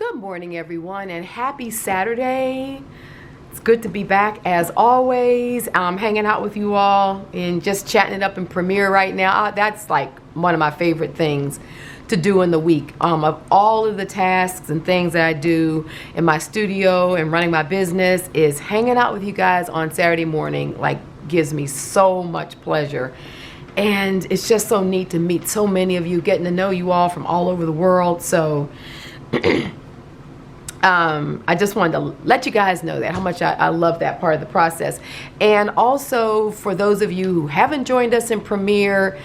Good morning, everyone, and happy Saturday. It's good to be back as always. I'm hanging out with you all and just chatting it up in Premiere right now. That's like one of my favorite things to do in the week. Of all of the tasks and things that I do in my studio and running my business, is hanging out with you guys on Saturday morning. Like, gives me so much pleasure. And it's just so neat to meet so many of you, getting to know you all from all over the world. So I just wanted to let you guys know that how much I love that part of the process. And also, for those of you who haven't joined us in Premiere,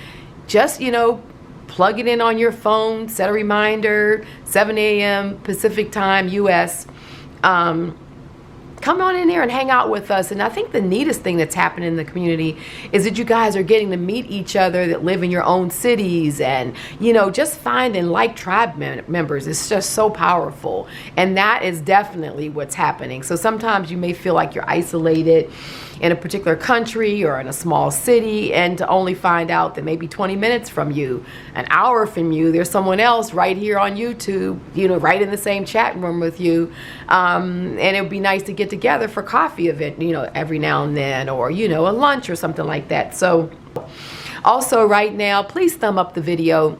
just, you know, plug it in on your phone, set a reminder, 7 a.m. Pacific time, US. Come on in there and hang out with us. And I think the neatest thing that's happening in the community is that you guys are getting to meet each other that live in your own cities, and, you know, just finding like tribe members is just so powerful. And that is definitely what's happening. So sometimes you may feel like you're isolated in a particular country or in a small city, and to only find out that maybe 20 minutes from you, an hour from you, there's someone else right here on YouTube, you know, right in the same chat room with you. And it would be nice to get together for coffee event, you know, every now and then, or, you know, a lunch or something like that. So also right now, please thumb up the video.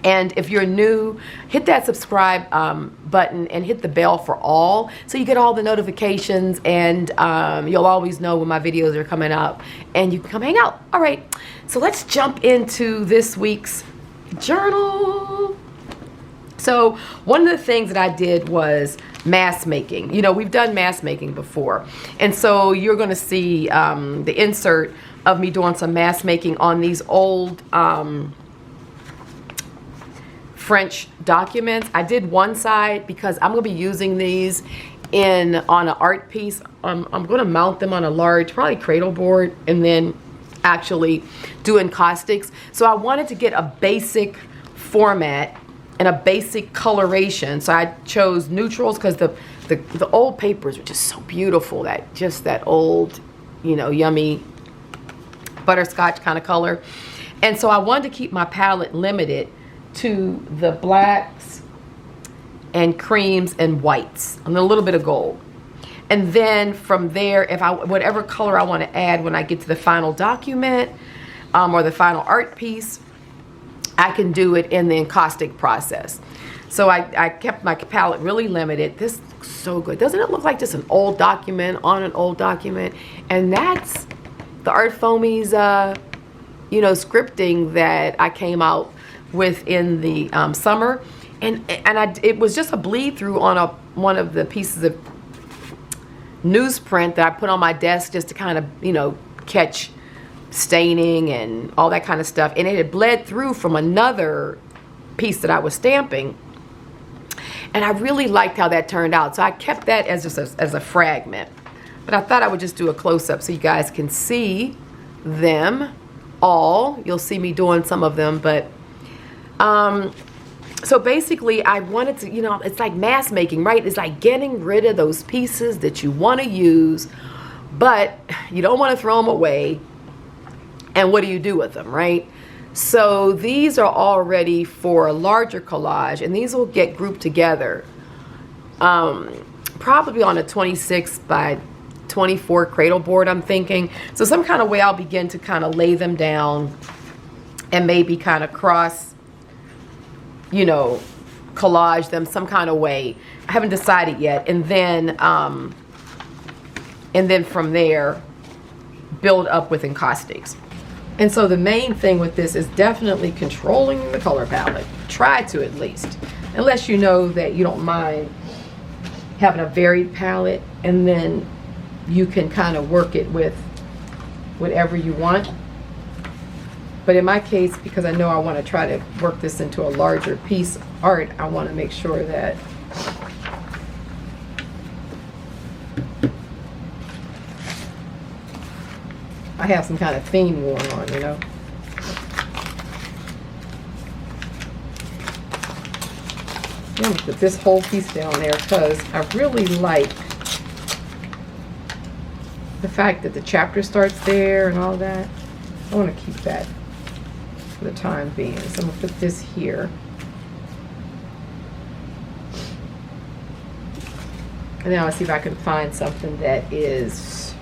And if you're new, hit that subscribe button and hit the bell for all, so you get all the notifications, and you'll always know when my videos are coming up, and you can come hang out. All right, so let's jump into this week's journal. So one of the things that I did was mask making. You know, we've done mask making before, and so you're going to see the insert of me doing some mask making on these old French documents. I did one side because I'm going to be using these on an art piece. I'm going to mount them on a large, probably cradle board, and then actually do encaustics. So I wanted to get a basic format and a basic coloration. So I chose neutrals because the old papers were just so beautiful. That old, you know, yummy butterscotch kind of color. And so I wanted to keep my palette limited to the blacks and creams and whites and a little bit of gold. And then from there, whatever color I want to add when I get to the final document or the final art piece, I can do it in the encaustic process. So I kept my palette really limited. This looks so good. Doesn't it look like just an old document on an old document? And that's the Art Foamies, you know, scripting that I came out with in the summer, and it was just a bleed through on one of the pieces of newsprint that I put on my desk just to kind of, you know, catch staining and all that kind of stuff, and it had bled through from another piece that I was stamping, and I really liked how that turned out. So I kept that as just as a fragment, but I thought I would just do a close-up so you guys can see them all. You'll see me doing some of them, but so basically I wanted to, you know, it's like mask making, right? It's like getting rid of those pieces that you want to use, but you don't want to throw them away. And what do you do with them, right? So these are all ready for a larger collage, and these will get grouped together, probably on a 26 by 24 cradle board, I'm thinking. So some kind of way I'll begin to kind of lay them down and maybe kind of cross, you know, collage them some kind of way. I haven't decided yet. And then from there, build up with encaustics. And so the main thing with this is definitely controlling the color palette. Try to, at least. Unless you know that you don't mind having a varied palette, and then you can kind of work it with whatever you want. But in my case, because I know I want to try to work this into a larger piece of art, I want to make sure that I have some kind of theme going on, you know. I'm going to put this whole piece down there because I really like the fact that the chapter starts there and all that. I want to keep that for the time being. So I'm going to put this here. And then I'll see if I can find something that is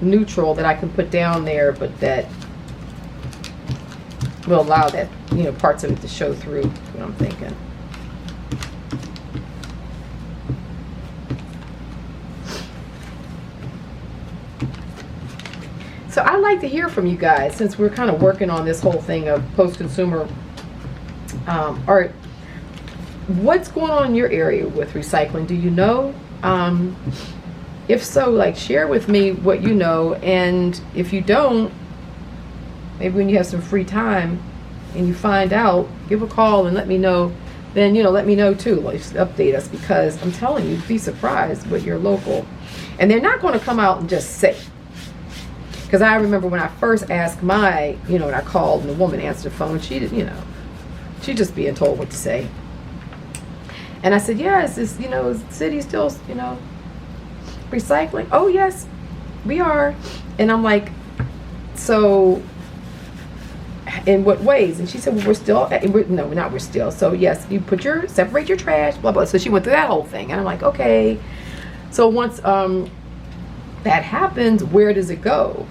neutral that I can put down there, but that will allow that, you know, parts of it to show through. That's what I'm thinking. So I'd like to hear from you guys, since we're kind of working on this whole thing of post-consumer art. What's going on in your area with recycling? Do you know? If so, like, share with me what you know, and if you don't, maybe when you have some free time and you find out, give a call and let me know. Then, you know, let me know too. Like, just update us, because I'm telling you, you'd be surprised with your local. And they're not going to come out and just say. Because I remember when I first asked my, you know, when I called and the woman answered the phone, she didn't, you know, she just being told what to say. And I said, yeah, is this, you know, is the city still, you know, recycling? Oh, yes, we are. And I'm like, so in what ways? And she said, well, we're still, no, not we're still. So yes, you separate your trash, blah, blah. So she went through that whole thing. And I'm like, okay. So once that happens, where does it go?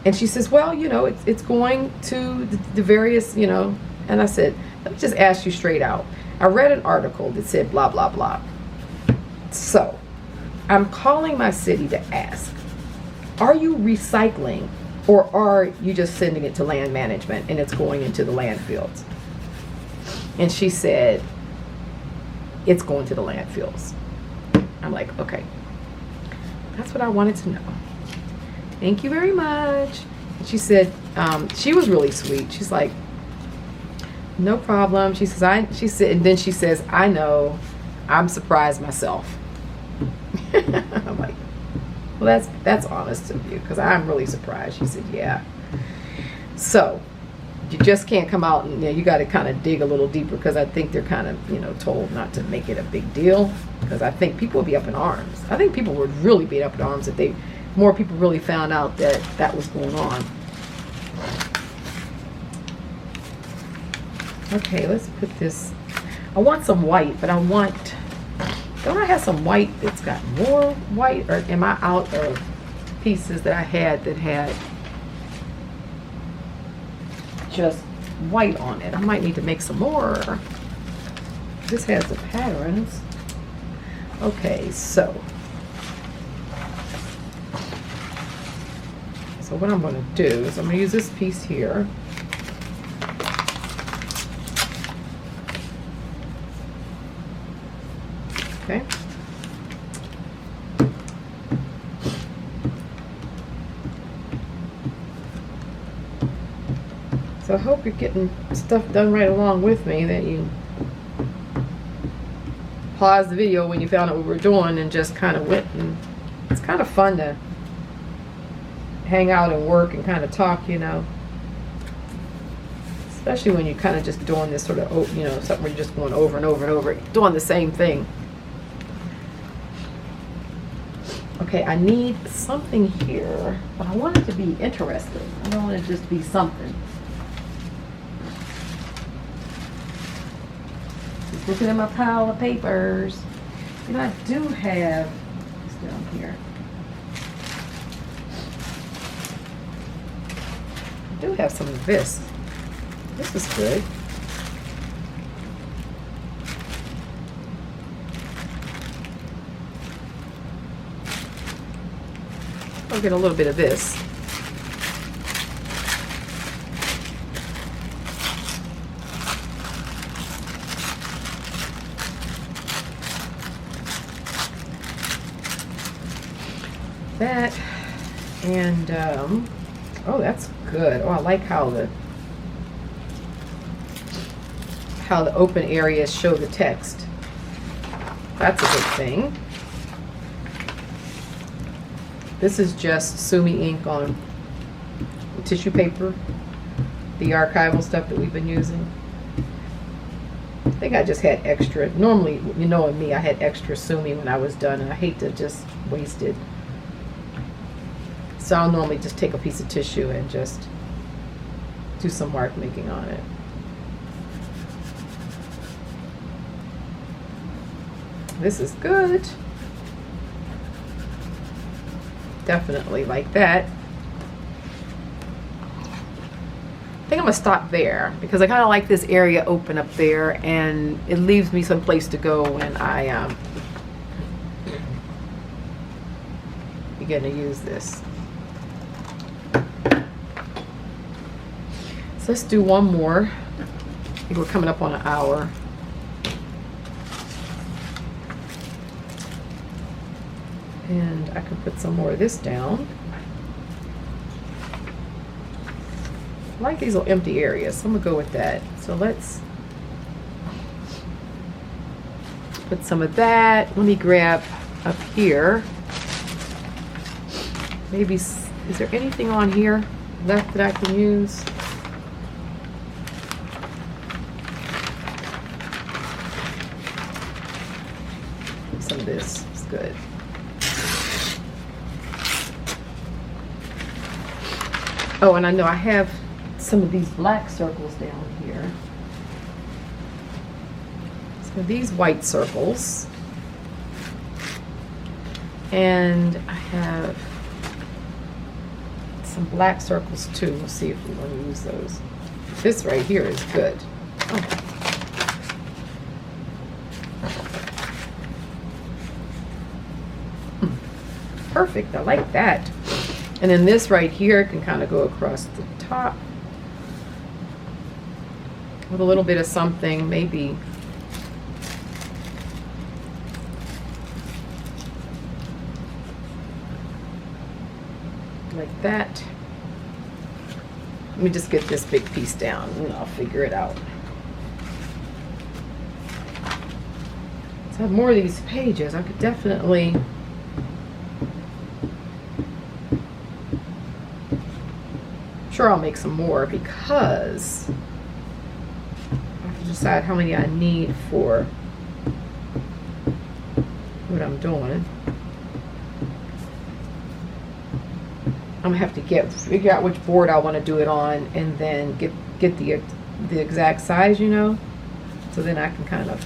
And she says, well, you know, it's going to the various, you know. And I said, let me just ask you straight out. I read an article that said blah, blah, blah. So I'm calling my city to ask, are you recycling, or are you just sending it to land management and it's going into the landfills? And she said, it's going to the landfills. I'm like, okay, that's what I wanted to know. Thank you very much. And she said, she was really sweet. She's like, no problem. She says, she said, and then she says, I know, I'm surprised myself. I'm like, well, that's honest of you, because I'm really surprised. She said, yeah. So you just can't come out and, you know, you got to kind of dig a little deeper, because I think they're kind of, you know, told not to make it a big deal, because I think people would be up in arms. I think people would really be up in arms if more people really found out that was going on. Okay, let's put this. I want some white, but don't I have some white that's got more white, or am I out of pieces that I had that had just white on it? I might need to make some more. This has the patterns. Okay, so what I'm going to do is I'm going to use this piece here. Okay. So I hope you're getting stuff done right along with me, that you paused the video when you found out what we were doing and just kind of went. And it's kind of fun to hang out and work and kind of talk, you know. Especially when you're kind of just doing this sort of, you know, something where you're just going over and over and over, doing the same thing. Okay, I need something here, but I want it to be interesting. I don't want it to just be something. Just looking at my pile of papers. And I do have this down here. I do have some of this. This is good. I'll get a little bit of this. That, and oh, that's good. Oh, I like how the open areas show the text. That's a good thing. This is just 𝐒𝐄𝐖 ink on tissue paper, the archival stuff that we've been using. I think I just had extra. Normally, you know, me, I had extra 𝐒𝐄𝐼 when I was done, and I hate to just waste it. So I'll normally just take a piece of tissue and just do some mark making on it. This is good. Definitely like that. I think I'm gonna stop there because I kind of like this area open up there, and it leaves me some place to go when I begin to use this. So let's do one more. I think we're coming up on an hour. And I can put some more of this down. I like these little empty areas, so I'm gonna go with that. So let's put some of that. Let me grab up here. Maybe, is there anything on here left that I can use? Some of this is good. Oh, and I know I have some of these black circles down here. So these white circles. And I have some black circles too. We'll see if we want to use those. This right here is good. Oh. Perfect, I like that. And then this right here can kind of go across the top with a little bit of something, maybe like that. Let me just get this big piece down and I'll figure it out. Let's have more of these pages. I could definitely sure I'll make some more because I have to decide how many I need for what I'm doing. I'm gonna have to figure out which board I want to do it on, and then get the exact size, you know, so then I can kind of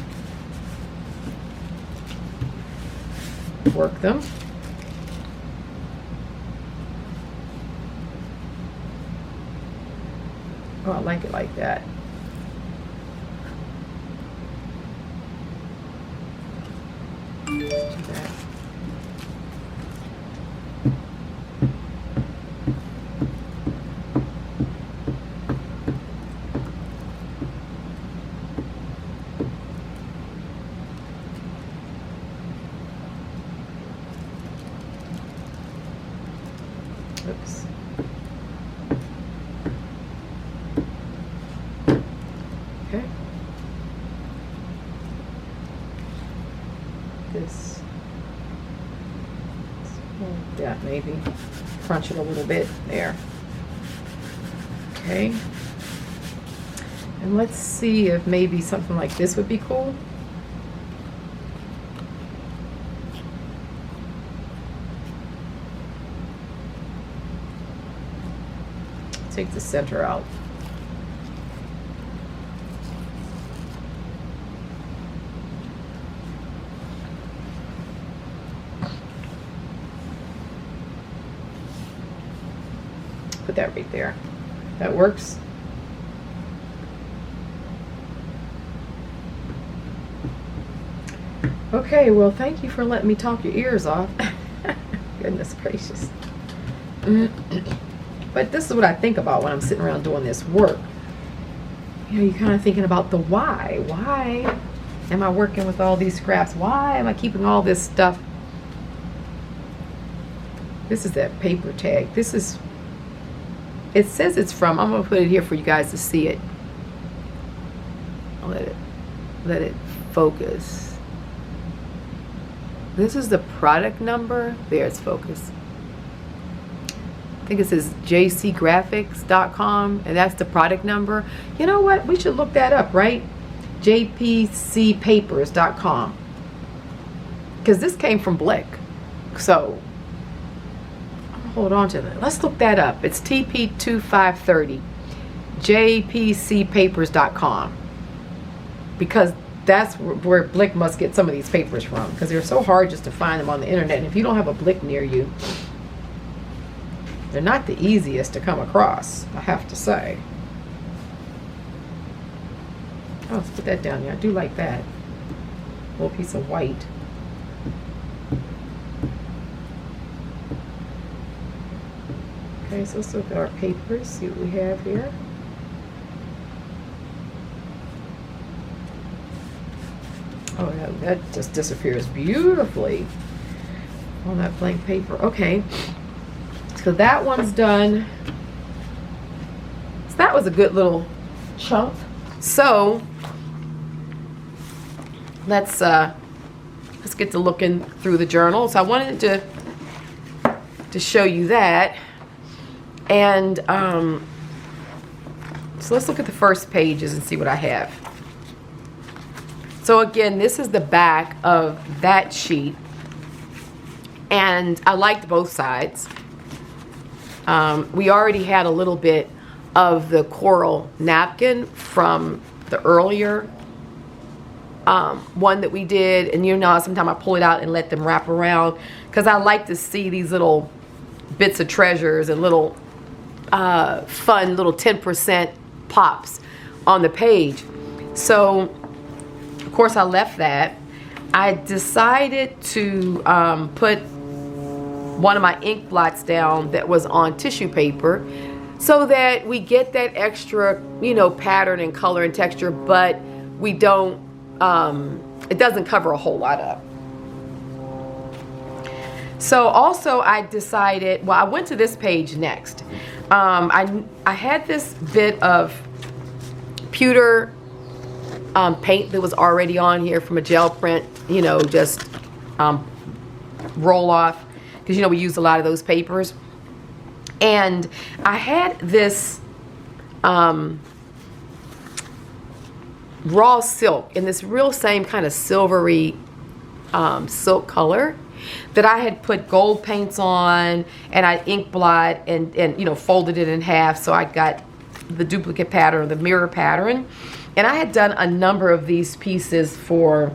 work them. Oh, I like it like that. Let's do that. Oops. Okay. This. Yeah, maybe crunch it a little bit there. Okay. And let's see if maybe something like this would be cool. Take the center out. Put that right there. That works. Okay, well, thank you for letting me talk your ears off. Goodness gracious. But this is what I think about when I'm sitting around doing this work. You know, you're kind of thinking about the why. Why am I working with all these scraps? Why am I keeping all this stuff? This is that paper tag. This is, it says it's from, I'm going to put it here for you guys to see it. I'll let it focus. This is the product number. There, it's focused. I think it says 𝐍𝐄𝐖𝐒𝐋𝐄𝐓𝐓𝐄𝐑, and that's the product number. You know what? We should look that up, right? jpcpapers.com, because this came from Blick. So hold on to that. Let's look that up. It's TP2530, 𝐍𝐄𝐖𝐒𝐋𝐄𝐓𝐓𝐄𝐑, because that's where Blick must get some of these papers from, because they're so hard just to find them on the internet. And if you don't have a Blick near you, they're not the easiest to come across, I have to say. Oh, let's put that down there. I do like that. A little piece of white. Okay, so let's look at our papers, see what we have here. Oh, yeah, that just disappears beautifully on that blank paper. Okay, so that one's done. So that was a good little chunk. So let's get to looking through the journal. So I wanted to show you that, and so let's look at the first pages and see what I have. So again, this is the back of that sheet, and I liked both sides. We already had a little bit of the coral napkin from the earlier one that we did, and you know, sometimes I pull it out and let them wrap around, because I like to see these little bits of treasures and little fun little 10% pops on the page. So of course I left that. I decided to put one of my ink blots down that was on tissue paper, so that we get that extra, you know, pattern and color and texture, but we don't, it doesn't cover a whole lot up. So also I decided, well, I went to this page next. I had this bit of pewter paint that was already on here from a gel print, you know, just roll off, because you know we use a lot of those papers. And I had this raw silk in this real same kind of silvery silk color that I had put gold paints on, and I ink blot and you know, folded it in half, so I got the duplicate pattern, the mirror pattern. And I had done a number of these pieces for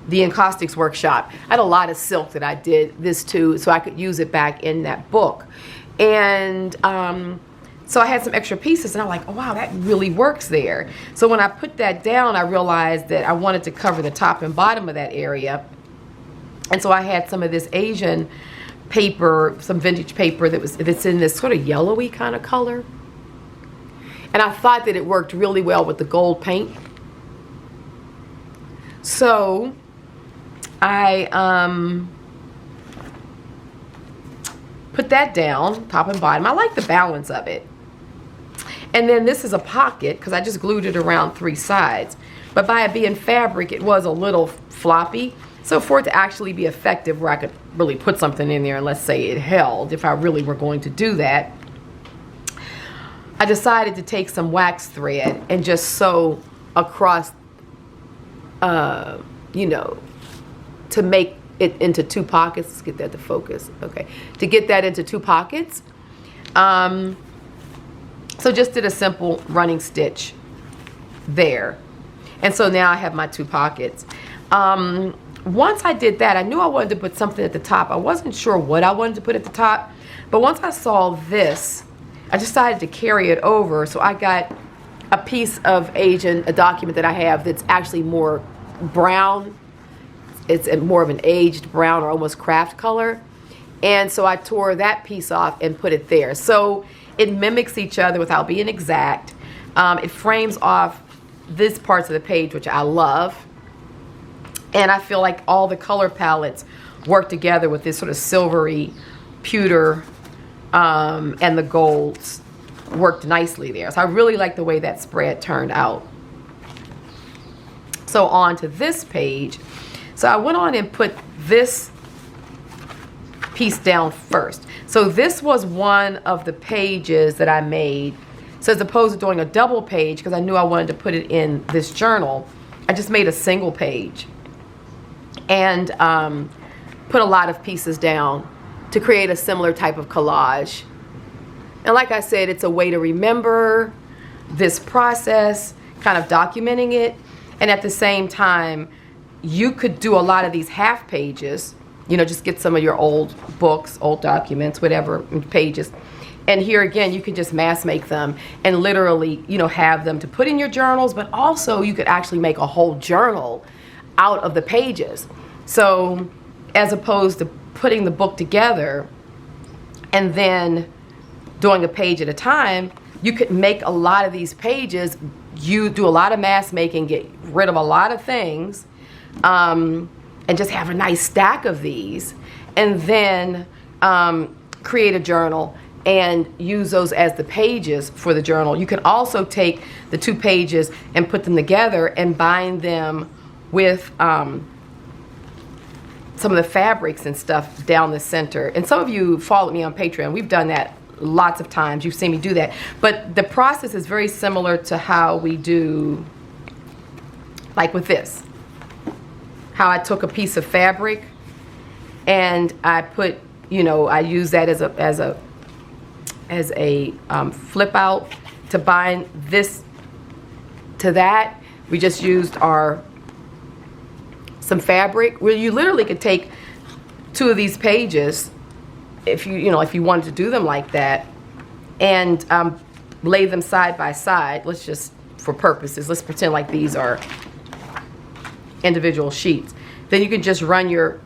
the 𝐒𝐢𝐠𝐧 workshop. I had a lot of silk that I did this to, so I could use it back in that book. And so I had some extra pieces, and I'm like, oh wow, that really works there. So when I put that down, I realized that I wanted to cover the top and bottom of that area. And so I had some of this Asian paper, some vintage paper that's in this sort of yellowy kind of color. And I thought that it worked really well with the gold paint. So I put that down, top and bottom. I like the balance of it. And then this is a pocket, because I just glued it around 3 sides. But by it being fabric, it was a little floppy. So for it to actually be effective, where I could really put something in there and let's say it held, if I really were going to do that, I decided to take some wax thread and just sew across, you know, to make it into 2 pockets. Let's get that to focus. Okay, to get that into 2 pockets. So just did a simple running stitch there. And so now I have my 2 pockets. Once I did that, I knew I wanted to put something at the top. I wasn't sure what I wanted to put at the top, but once I saw this, I decided to carry it over. So I got a piece of a document that I have that's actually more brown. It's more of an aged brown or almost craft color. And so I tore that piece off and put it there. So it mimics each other without being exact. It frames off these parts of the page, which I love. And I feel like all the color palettes work together with this sort of silvery pewter, and the golds worked nicely there. So I really like the way that spread turned out. So on to this page. So I went on and put this piece down first. So this was one of the pages that I made. So as opposed to doing a double page, because I knew I wanted to put it in this journal, I just made a single page and put a lot of pieces down to create a similar type of collage. And like I said, it's a way to remember this process, kind of documenting it. And at the same time, you could do a lot of these half pages, you know, just get some of your old books, old documents, whatever, pages. And here again, you can just mass make them and literally, you know, have them to put in your journals, but also you could actually make a whole journal out of the pages. So as opposed to putting the book together and then doing a page at a time, you could make a lot of these pages. You do a lot of mass making, get rid of a lot of things, and just have a nice stack of these, and then create a journal and use those as the pages for the journal. You can also take the 2 pages and put them together and bind them with some of the fabrics and stuff down the center. And some of you followed me on Patreon. We've done that lots of times. You've seen me do that. But the process is very similar to how we do, like with this. How I took a piece of fabric and I put, you know, I use that as a flip out to bind this to that. We just used some fabric where you literally could take 2 of these pages if you wanted to do them like that, and lay them side by side. Let's just, for purposes, let's pretend like these are individual sheets. Then you can just run your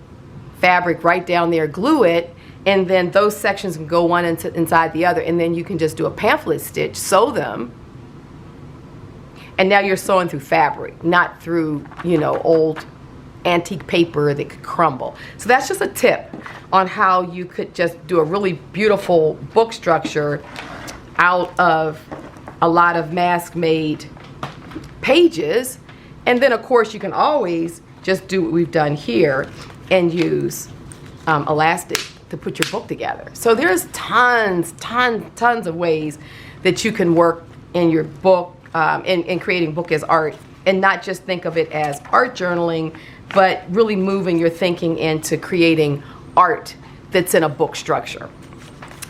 fabric right down there, glue it, and then those sections can go one inside the other, and then you can just do a pamphlet stitch, sew them, and now you're sewing through fabric, not through, you know, old antique paper that could crumble. So that's just a tip on how you could just do a really beautiful book structure out of a lot of mask-made pages. And then of course you can always just do what we've done here and use elastic to put your book together. So there's tons of ways that you can work in your book, in creating book as art, and not just think of it as art journaling, but really moving your thinking into creating art that's in a book structure.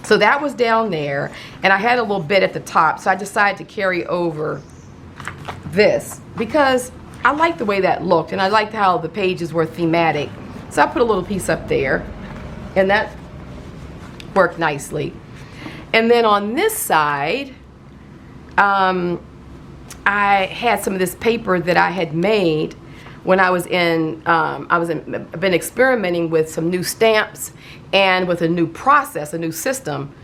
So that was down there, and I had a little bit at the top, so I decided to carry over this because I liked the way that looked, and I liked how the pages were thematic. So I put a little piece up there, and that worked nicely. And then on this side, I had some of this paper that I had made when I was I've been experimenting with some new stamps and with a new process, a new system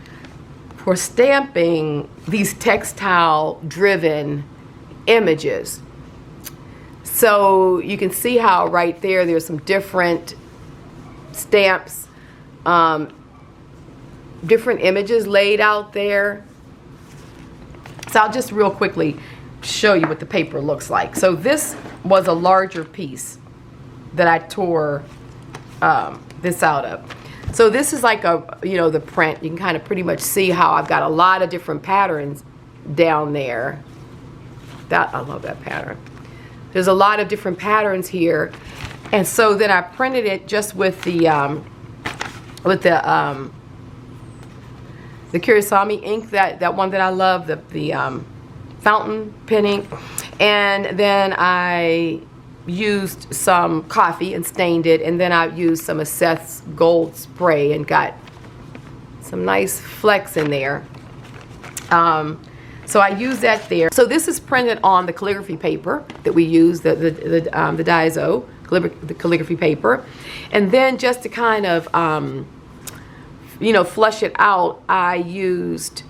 for stamping these textile driven images. So you can see how right there's some different stamps, different images laid out there. So I'll just real quickly show you what the paper looks like. So this was a larger piece that I tore this out of. So this is like the print. You can kind of pretty much see how I've got a lot of different patterns down there. I love that pattern. There's a lot of different patterns here. And so then I printed it just with the 𝐒𝐄𝐖𝐒 ink, that one that I love, the fountain pen ink. And then I used some coffee and stained it, and then I used some of Seth's gold spray and got some nice flecks in there. So I used that there. So this is printed on the calligraphy paper that we use, the 𝐒𝐄𝐲, the calligraphy paper. And then just to kind of flush it out, I used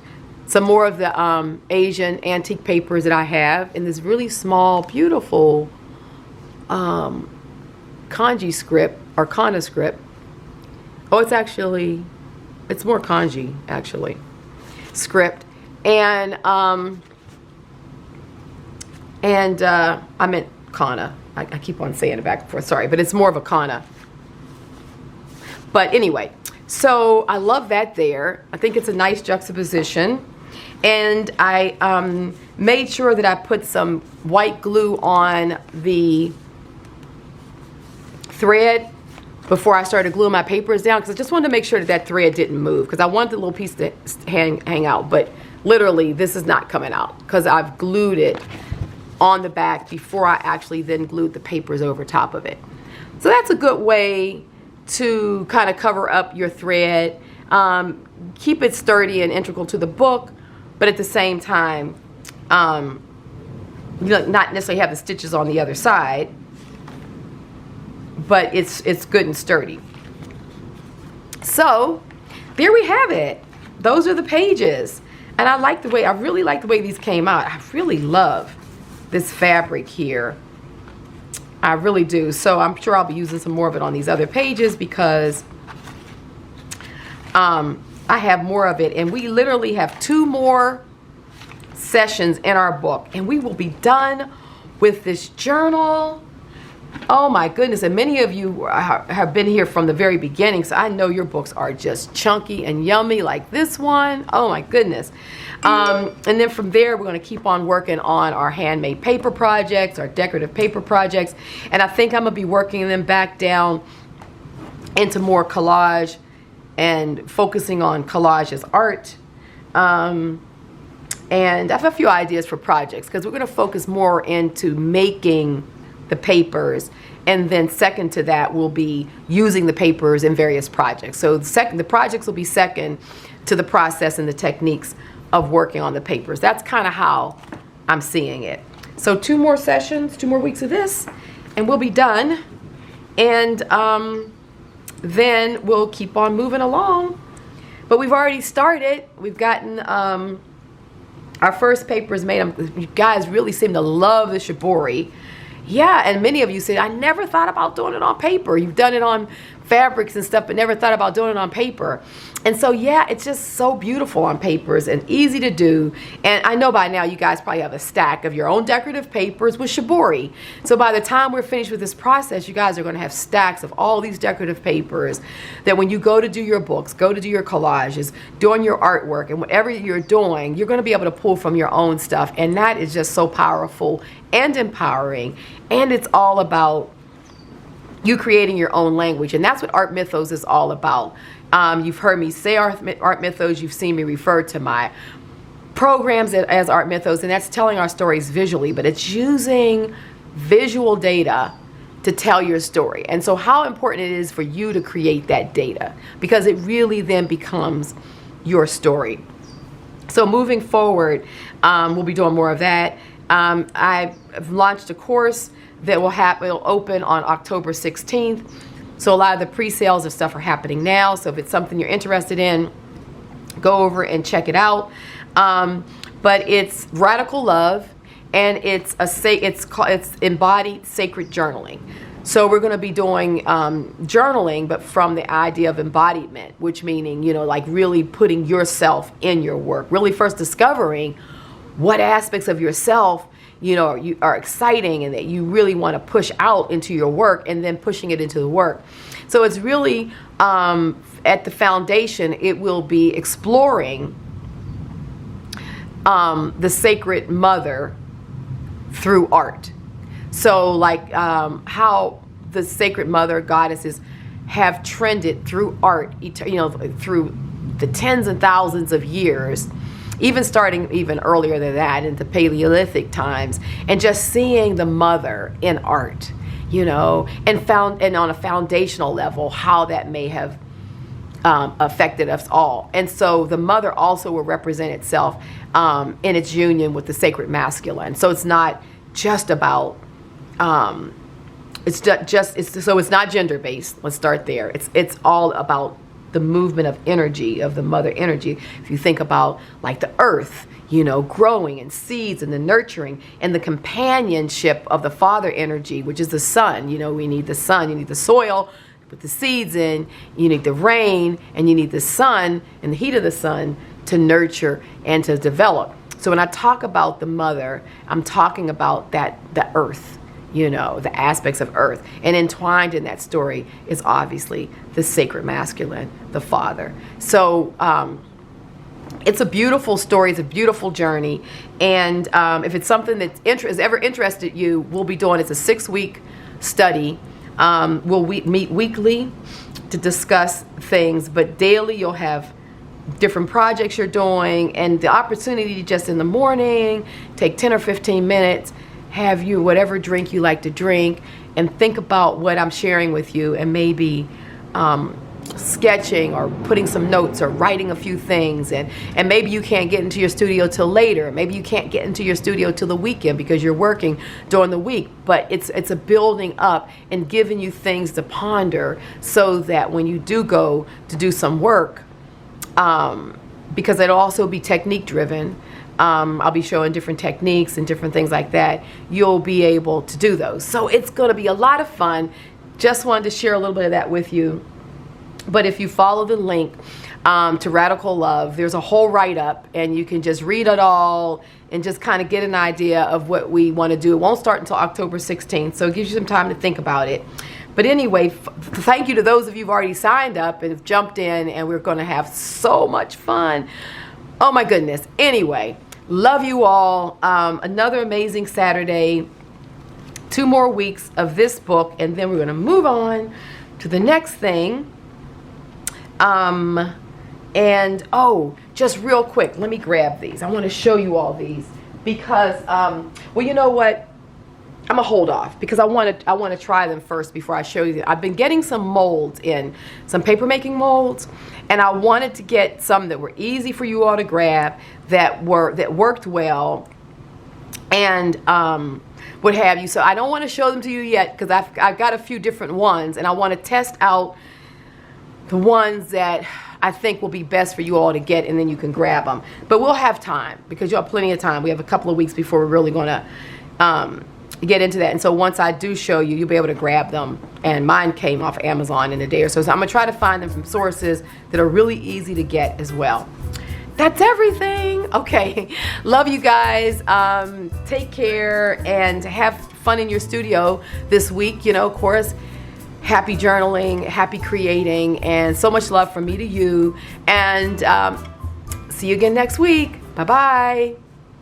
some more of the Asian antique papers that I have in this really small, beautiful kanji script, or kana script. Oh, it's more kanji, actually, script. And I meant kana. I keep on saying it back and forth, sorry, but it's more of a kana. But anyway, so I love that there. I think it's a nice juxtaposition. And I made sure that I put some white glue on the thread before I started gluing my papers down, because I just wanted to make sure that that thread didn't move, because I wanted the little piece to hang out. But literally, this is not coming out because I've glued it on the back before I actually then glued the papers over top of it. So that's a good way to kind of cover up your thread, keep it sturdy and integral to the book, but at the same time, not necessarily have the stitches on the other side, but it's good and sturdy. So there we have it. Those are the pages. And I really like the way these came out. I really love this fabric here. I really do. So I'm sure I'll be using some more of it on these other pages because I have more of it. And we literally have 2 more sessions in our book. And we will be done with this journal. Oh my goodness. And many of you have been here from the very beginning. So I know your books are just chunky and yummy like this one. Oh my goodness. And then from there, we're going to keep on working on our handmade paper projects, our decorative paper projects. And I think I'm going to be working them back down into more collage and focusing on collage as art. And I have a few ideas for projects because we're going to focus more into making the papers, and then second to that will be using the papers in various projects. So the projects will be second to the process and the techniques of working on the papers. That's kind of how I'm seeing it. So 2 more sessions, 2 more weeks of this, and we'll be done. And then we'll keep on moving along. But we've already started. We've gotten our first papers made. You guys really seem to love the Shibori. Yeah, and many of you said, I never thought about doing it on paper. You've done it on fabrics and stuff, but never thought about doing it on paper. And so, yeah, it's just so beautiful on papers and easy to do. And I know by now you guys probably have a stack of your own decorative papers with Shibori. So by the time we're finished with this process, you guys are going to have stacks of all these decorative papers that when you go to do your books, go to do your collages, doing your artwork, and whatever you're doing, you're going to be able to pull from your own stuff. And that is just so powerful and empowering. And it's all about you creating your own language. And that's what Art Mythos is all about. You've heard me say Art Mythos. You've seen me refer to my programs as Art Mythos, and that's telling our stories visually, but it's using visual data to tell your story. And so how important it is for you to create that data, because it really then becomes your story. So moving forward, we'll be doing more of that. I've launched a course that will open on October 16th. So a lot of the pre-sales of stuff are happening now. So if it's something you're interested in, go over and check it out. But it's Radical Love, and it's embodied sacred journaling. So we're going to be doing journaling, but from the idea of embodiment, which meaning, like really putting yourself in your work, really first discovering what aspects of yourself you are exciting and that you really want to push out into your work, and then pushing it into the work. So it's really at the foundation, it will be exploring the sacred mother through art. So like how the sacred mother goddesses have trended through art, through the tens and thousands of years, even starting even earlier than that into Paleolithic times, and just seeing the mother in art, and on a foundational level, how that may have affected us all. And so the mother also will represent itself in its union with the sacred masculine. So it's not just about it's not gender based. Let's start there. It's all about the movement of energy, of the mother energy. If you think about like the earth, growing, and seeds, and the nurturing, and the companionship of the father energy, which is the sun. We need the sun, you need the soil, put the seeds in, you need the rain, and you need the sun and the heat of the sun to nurture and to develop. So when I talk about the mother, I'm talking about the earth, the aspects of earth. And entwined in that story is obviously the sacred masculine, the father. So it's a beautiful story. It's a beautiful journey. And if it's something that has ever interested you, we'll be doing, it's a 6-week study. We'll meet weekly to discuss things, but daily you'll have different projects you're doing, and the opportunity just in the morning, take 10 or 15 minutes, have you whatever drink you like to drink, and think about what I'm sharing with you, and maybe sketching or putting some notes or writing a few things, and maybe you can't get into your studio till later. Maybe you can't get into your studio till the weekend because you're working during the week, but it's a building up and giving you things to ponder, so that when you do go to do some work, because it'll also be technique driven, I'll be showing different techniques and different things like that, you'll be able to do those. So it's going to be a lot of fun. Just wanted to share a little bit of that with you. But if you follow the link to Radical Love, there's a whole write-up, and you can just read it all and just kind of get an idea of what we want to do. It won't start until October 16th, so it gives you some time to think about it. But anyway, thank you to those of you who've already signed up and have jumped in, and we're going to have so much fun. Oh my goodness. Anyway, love you all. Another amazing Saturday. 2 more weeks of this book, and then we're going to move on to the next thing. And oh, just real quick, let me grab these. I want to show you all these because, well, you know what? I'm gonna hold off because I want to try them first before I show you. I've been getting some molds in, some paper making molds, and I wanted to get some that were easy for you all to grab, that worked well, and what have you. So I don't want to show them to you yet because I've got a few different ones, and I want to test out the ones that I think will be best for you all to get, and then you can grab them. But we'll have time because you'll have plenty of time. We have a couple of weeks before we're really going to get into that. And so once I do show you, you'll be able to grab them. And mine came off Amazon in a day or so. So I'm going to try to find them from sources that are really easy to get as well. That's everything. Okay. Love you guys. Take care and have fun in your studio this week. You know, of course, happy journaling, happy creating, and so much love from me to you. And see you again next week. Bye-bye.